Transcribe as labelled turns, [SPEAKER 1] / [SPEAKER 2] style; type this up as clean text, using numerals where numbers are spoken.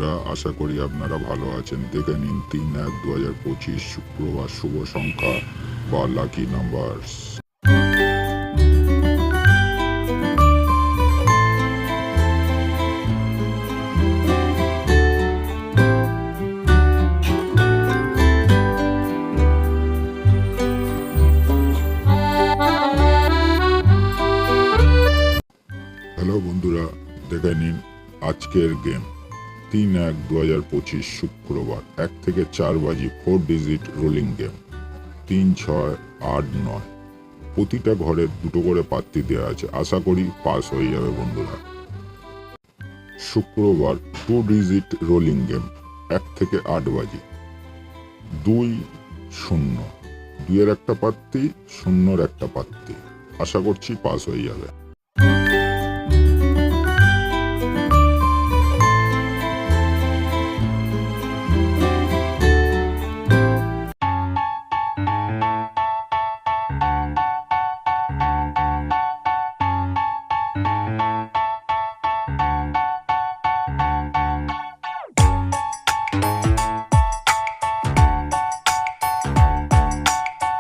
[SPEAKER 1] বন্ধুরা, আশা করি আপনারা ভালো আছেন। দেখে নিন 3/1/2025 শুক্রবার শুভ সংখ্যা বা লাকি নাম্বারস। হ্যালো বন্ধুরা, দেখে নিন আজকের গেম 3/1/2025 শুক্রবার 1 থেকে 4 বাজি 4 ডিজিট রোলিং গেম 3, 6, 8, 9। প্রতিটা ঘরে দুটো করে পাত্তি দেওয়া আছে। আশা করি পাস হয়ে যাবে বন্ধুরা। শুক্রবার 2 ডিজিট রোলিং গেম 1 থেকে 8 বাজি 2, 0, 2 এর একটা পাত্তি, 0 এর একটা পাত্তি। আশা করছি পাস হয়ে যাবে।